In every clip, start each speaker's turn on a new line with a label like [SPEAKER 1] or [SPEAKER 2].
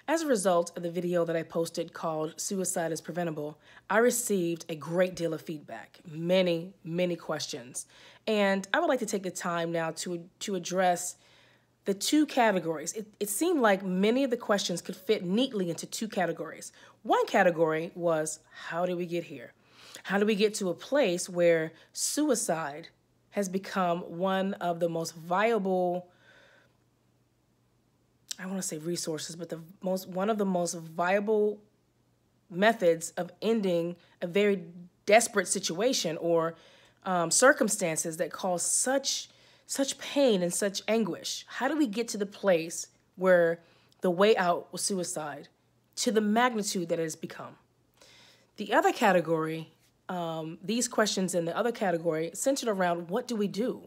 [SPEAKER 1] As a result of the video that I posted called Suicide is Preventable, I received a great deal of feedback, many, many questions. And I would like to take the time now to address the two categories. It seemed like many of the questions could fit neatly into two categories. One category was, how did we get here? How do we get to a place where suicide has become one of the most viable, I want to say resources, but one of the most viable methods of ending a very desperate situation or circumstances that cause such pain and such anguish? How do we get to the place where the way out was suicide to the magnitude that it has become? The other category, these questions in the other category centered around, what do we do?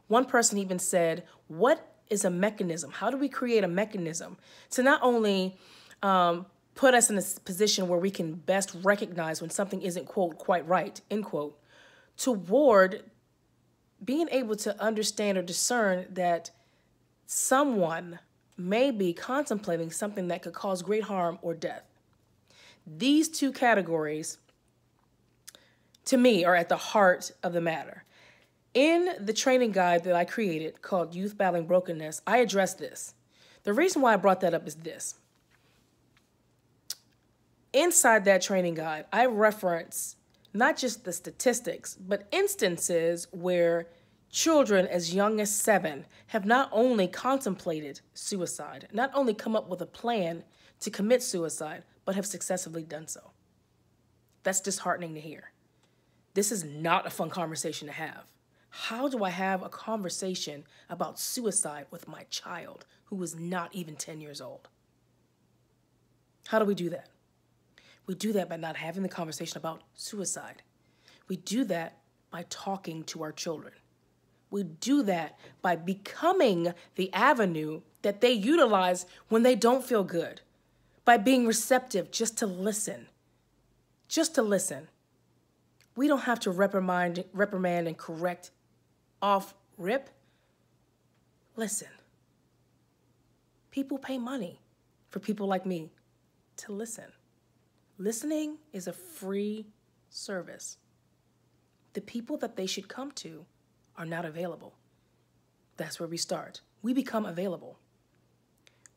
[SPEAKER 1] One person even said, what is a mechanism? How do we create a mechanism to not only put us in a position where we can best recognize when something isn't, quote, quite right, end quote, toward being able to understand or discern that someone may be contemplating something that could cause great harm or death? These two categories, to me, are at the heart of the matter. In the training guide that I created called Youth Battling Brokenness, I address this. The reason why I brought that up is this. Inside that training guide, I reference not just the statistics, but instances where children as young as 7 have not only contemplated suicide, not only come up with a plan to commit suicide, but have successfully done so. That's disheartening to hear. This is not a fun conversation to have. How do I have a conversation about suicide with my child who is not even 10 years old? How do we do that? We do that by not having the conversation about suicide. We do that by talking to our children. We do that by becoming the avenue that they utilize when they don't feel good, by being receptive just to listen. Just to listen. We don't have to reprimand and correct off rip. Listen. People pay money for people like me to listen. Listening is a free service. The people that they should come to are not available. That's where we start. We become available.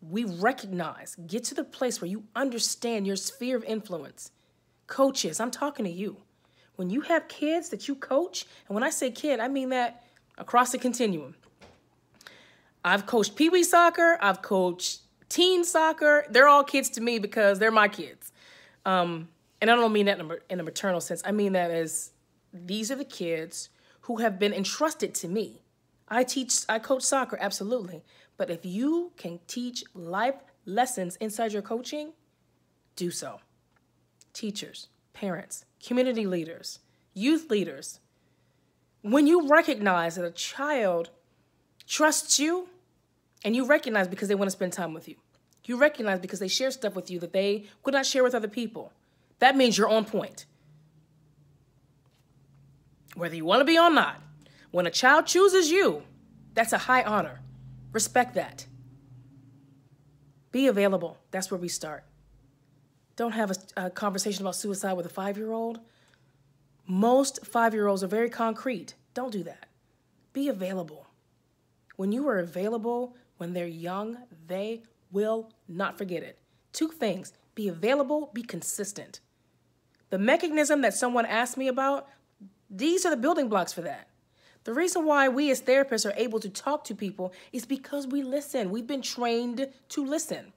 [SPEAKER 1] We recognize, get to the place where you understand your sphere of influence. Coaches, I'm talking to you. When you have kids that you coach, and when I say kid, I mean that across the continuum. I've coached pee-wee soccer. I've coached teen soccer. They're all kids to me because they're my kids. And I don't mean that in a maternal sense. I mean that as these are the kids who have been entrusted to me. I coach soccer, absolutely. But if you can teach life lessons inside your coaching, do so. Teachers, parents, community leaders, youth leaders. When you recognize that a child trusts you, and you recognize because they want to spend time with you, you recognize because they share stuff with you that they could not share with other people, that means you're on point. Whether you want to be or not, when a child chooses you, that's a high honor. Respect that. Be available. That's where we start. Don't have a conversation about suicide with a 5-year-old. Most 5-year-olds are very concrete. Don't do that. Be available. When you are available, when they're young, they will not forget it. 2 things. Be available, be consistent. The mechanism that someone asked me about, these are the building blocks for that. The reason why we as therapists are able to talk to people is because we listen. We've been trained to listen.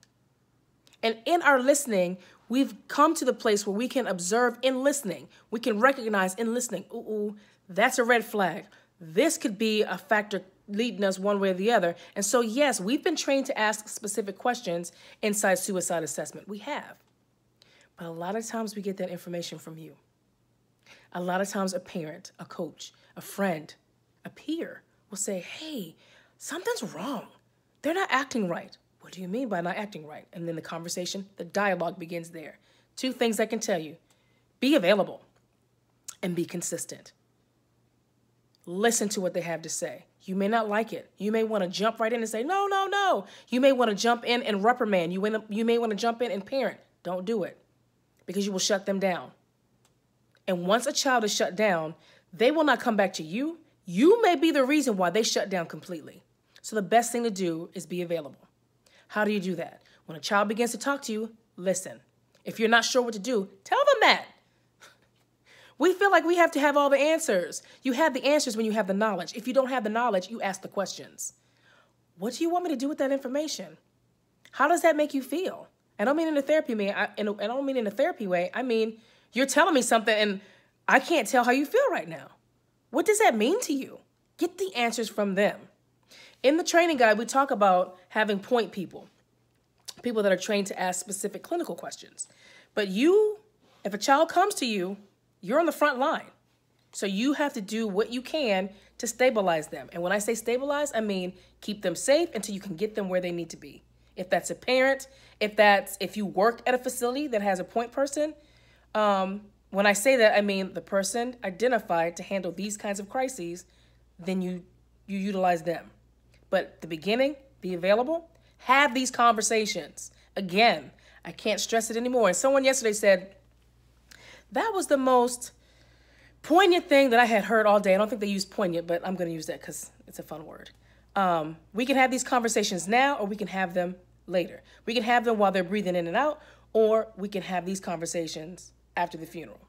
[SPEAKER 1] And in our listening, we've come to the place where we can observe in listening. We can recognize in listening, ooh, that's a red flag. This could be a factor leading us one way or the other. And so, yes, we've been trained to ask specific questions inside suicide assessment. We have. But a lot of times we get that information from you. A lot of times a parent, a coach, a friend, a peer will say, hey, something's wrong. They're not acting right. What do you mean by not acting right? And then the conversation, the dialogue begins there. 2 things I can tell you. Be available and be consistent. Listen to what they have to say. You may not like it. You may want to jump right in and say, no, no, no. You may want to jump in and reprimand. You may want to jump in and parent. Don't do it, because you will shut them down. And once a child is shut down, they will not come back to you. You may be the reason why they shut down completely. So the best thing to do is be available. How do you do that? When a child begins to talk to you, listen. If you're not sure what to do, tell them that. We feel like we have to have all the answers. You have the answers when you have the knowledge. If you don't have the knowledge, you ask the questions. What do you want me to do with that information? How does that make you feel? I don't mean in a therapy way. I don't mean in a therapy way. I mean, you're telling me something and I can't tell how you feel right now. What does that mean to you? Get the answers from them. In the training guide, we talk about having point people that are trained to ask specific clinical questions. But if a child comes to you, you're on the front line. So you have to do what you can to stabilize them. And when I say stabilize, I mean keep them safe until you can get them where they need to be. If that's a parent, if you work at a facility that has a point person, when I say that, I mean the person identified to handle these kinds of crises, then you utilize them. But at the beginning, be available, have these conversations. Again, I can't stress it anymore. And someone yesterday said, that was the most poignant thing that I had heard all day. I don't think they used poignant, but I'm going to use that because it's a fun word. We can have these conversations now, or we can have them later. We can have them while they're breathing in and out, or we can have these conversations after the funeral.